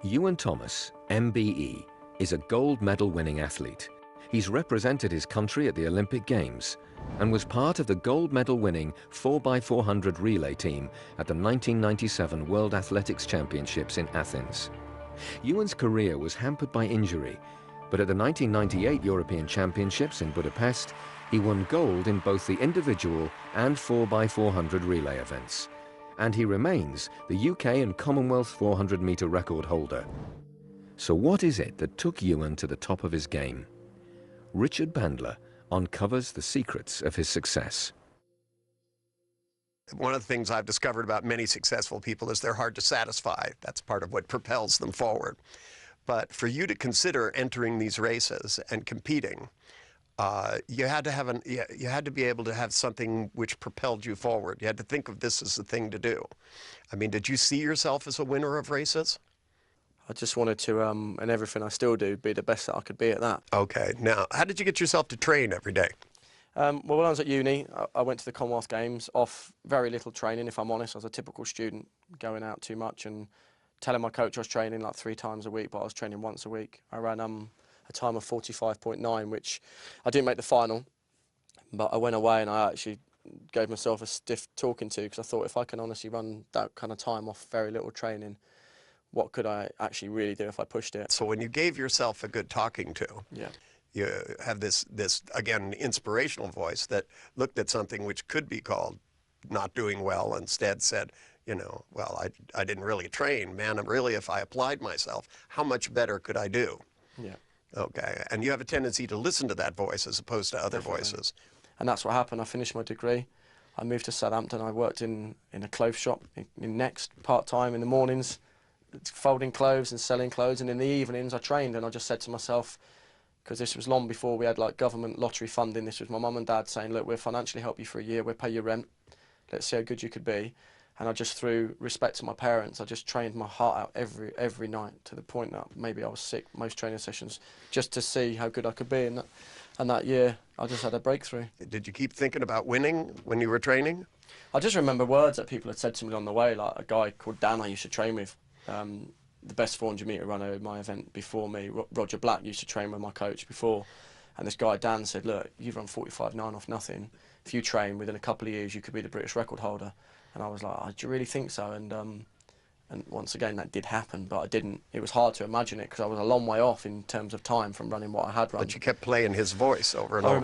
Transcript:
Ewan Thomas, MBE, is a gold medal winning athlete. He's represented his country at the Olympic Games and was part of the gold medal winning 4x400 relay team at the 1997 World Athletics Championships in Athens. Ewan's career was hampered by injury, but at the 1998 European Championships in Budapest, he won gold in both the individual and 4x400 relay events. And he remains the UK and Commonwealth 400-metre record holder. So what is it that took Ewan to the top of his game? Richard Bandler uncovers the secrets of his success. One of the things I've discovered about many successful people is they're hard to satisfy. That's part of what propels them forward. But for you to consider entering these races and competing, you had to be able to have something which propelled you forward. You had to think of this as the thing to do. I mean, did you see yourself as a winner of races? I just wanted to, and everything I still do, be the best that I could be at that. Okay. Now, how did you get yourself to train every day? Well, when I was at uni, I went to the Commonwealth Games off very little training, if I'm honest. I was a typical student, going out too much and telling my coach I was training like 3 times a week, but I was training once a week. I ran a time of 45.9, which I didn't make the final, but I went away and I actually gave myself a stiff talking to, because I thought, if I can honestly run that kind of time off very little training, what could I actually really do if I pushed it? So when you gave yourself a good talking to, yeah, you have this again, inspirational voice that looked at something which could be called not doing well, instead said, you know, well, I didn't really train, man. Really, if I applied myself, how much better could I do? Yeah. Okay, and you have a tendency to listen to that voice as opposed to other Definitely. voices. And that's what happened. I finished my degree. I moved to Southampton. I worked in a clothes shop in Next, part-time in the mornings, folding clothes and selling clothes, and in the evenings I trained. And I just said to myself, because this was long before we had like government lottery funding, this was my mum and dad saying, look, we'll financially help you for a year, we'll pay your rent, let's see how good you could be. And I just, through respect to my parents, I just trained my heart out every night, to the point that maybe I was sick most training sessions, just to see how good I could be. And that year I just had a breakthrough. Did you keep thinking about winning when you were training? I just remember words that people had said to me on the way, like a guy called Dan I used to train with, the best 400-metre runner in my event before me, Roger Black, used to train with my coach before. And this guy, Dan, said, look, you've run 45.9 off nothing. If you train, within a couple of years, you could be the British record holder. And I was like, oh, do you really think so? And once again, that did happen, but I didn't. It was hard to imagine it, because I was a long way off in terms of time from running what I had run. But you kept playing his voice over and over.